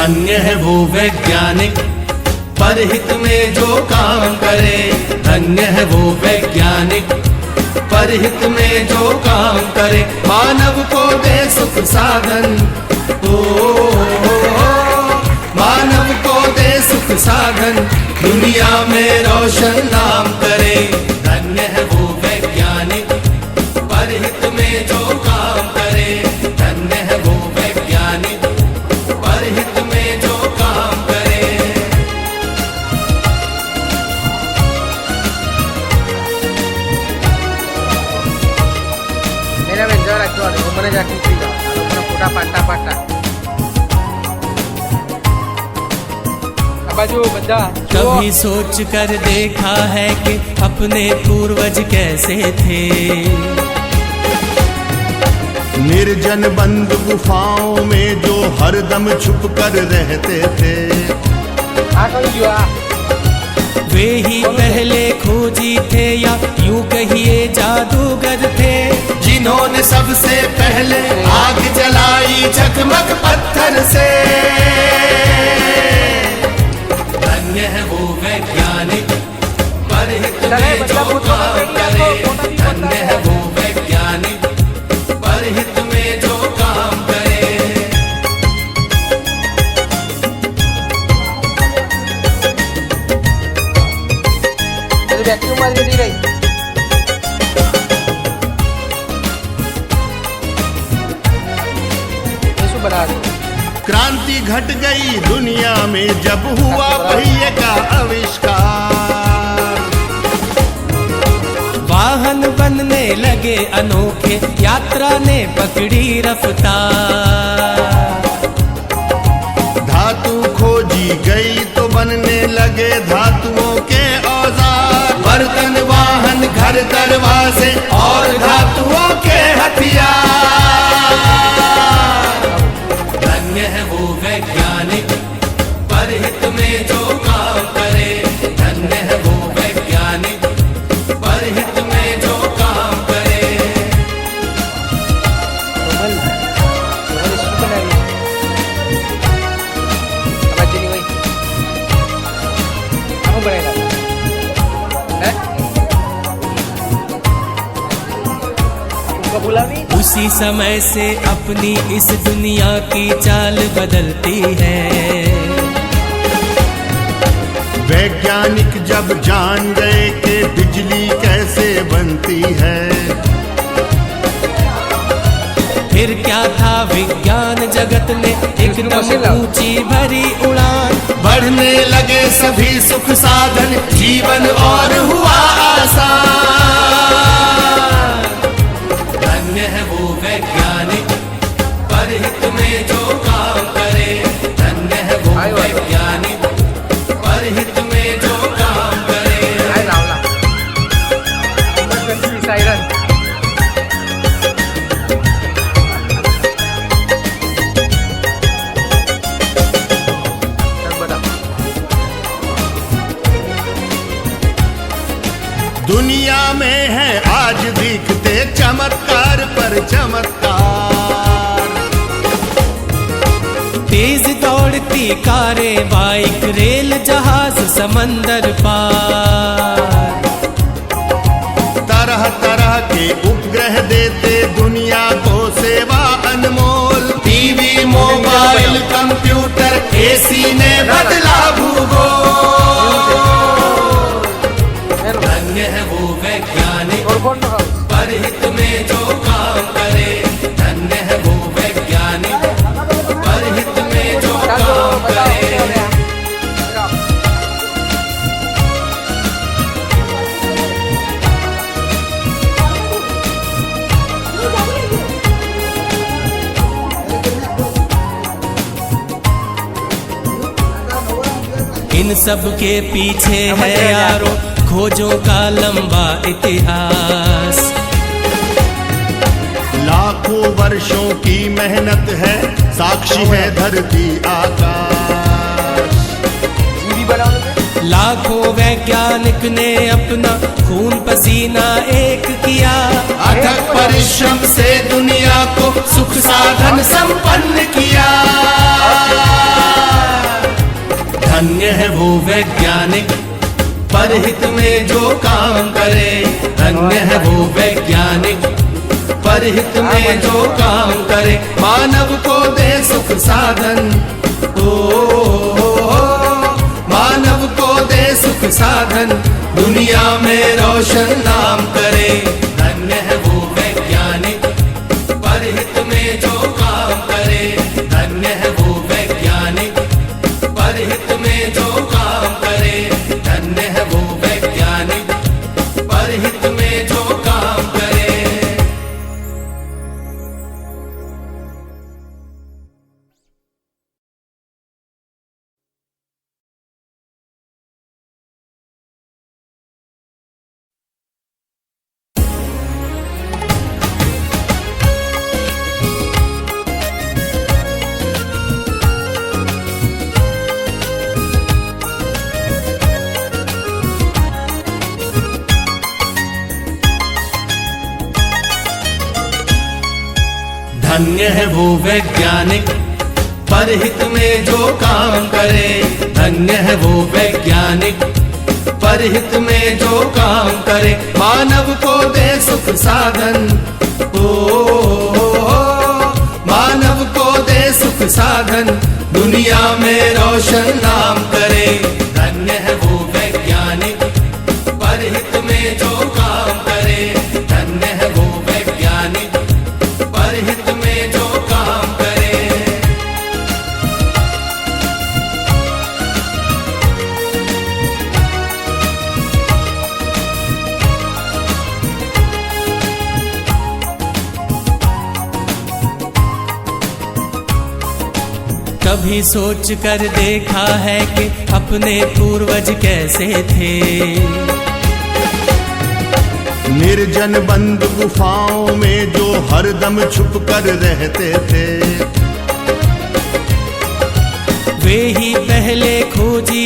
धन्य है वो वैज्ञानिक परहित में जो काम करे। धन्य है वो वैज्ञानिक परहित में जो काम करे। मानव को दे सुख साधन, मानव को दे सुख साधन, दुनिया में रोशन नाम करे। धन्य है वो वैज्ञानिक परहित में जो काम करे। धन्य है वो वैज्ञानिक परहित में जो काम करे। मेरा बेंचा रखो घूमने जाके पूरा पाटा पाटा कभी सोच कर देखा है कि अपने पूर्वज कैसे थे। निर्जन बंद गुफाओं में जो हरदम छुप कर रहते थे। वे ही पहले खोजी थे या यूं कहिए जादूगर थे, जिन्होंने सबसे पहले आग जलाई झकमक पत्थर से। धन्य है वो वैज्ञानिक परहित में जो काम करे। धन्य है वो वैज्ञानिक परहित में जो काम करे। वैक्यूम मार के दी गई। बना दो। क्रांति घट गई दुनिया में जब हुआ पहिए का आविष्कार। वाहन बनने लगे अनोखे, यात्रा ने पकड़ी रफ्तार। धातु खोजी गई तो बनने लगे धातुओं के औजार। बर्तन वाहन घर दरवाजे और धातुओं के हथियार। धन्य है वो वैज्ञानिक परहित में जो काम करे। धन्य है वो वैज्ञानिक परहित में जो काम करे। उसी समय से अपनी इस दुनिया की चाल बदलती है। वैज्ञानिक जब जान गए कि बिजली कैसे बनती है। फिर क्या था विज्ञान जगत ने एकदम ऊंची भरी उड़ान। बढ़ने लगे सभी सुख साधन, जीवन और हुआ आसान। धन्य है वो वैज्ञानिक परहित में जो काम करे। धन्य है वो वैज्ञानिक परहित में जो काम करे। दुनिया में है आज दिखते चमत्कार पर चमत्कार। तेज दौड़ती कारें, बाइक, रेल, जहाज, समंदर पार। तरह तरह के उपग्रह देते दुनिया को सेवा अनमोल। टीवी, मोबाइल, कंप्यूटर, एसी ने बदला भूगोल। धन्य है वो वैज्ञानिक परहित में जो काम करे। धन्य है वो वैज्ञानिक परहित में जो काम करे। इन सब के पीछे है यारो खोजों का लंबा इतिहास। लाखों वर्षों की मेहनत है, साक्षी है धरती आकाश। लाखों वैज्ञानिक ने अपना खून पसीना एक किया। अथक परिश्रम से दुनिया को सुख साधन संपन्न किया। धन्य है वो वैज्ञानिक परहित में जो काम करे। धन्य है वो वैज्ञानिक परहित में जो काम करे। मानव को दे सुख साधन, मानव को दे सुख साधन, दुनिया में रोशन नाम करे। धन्य है वो वैज्ञानिक परहित में जो काम करे। धन्य है वो वैज्ञानिक परहित में जो काम करे। धन्य है वो वैज्ञानिक परहित में जो काम करे। धन्य है वो वैज्ञानिक परहित में जो काम करे। धन्य है वो वैज्ञानिक परहित में जो काम करे। मानव को दे सुख साधन, मानव को दे सुख साधन, दुनिया में रोशन नाम करे। धन्य है वो वैज्ञानिक परहित में जो काम करे। धन्य है वो वैज्ञानिक परहित में जो काम करे। कभी सोच कर देखा है कि अपने पूर्वज कैसे थे। निर्जन बंद गुफाओं में जो हरदम छुप कर रहते थे। वे ही पहले खोजी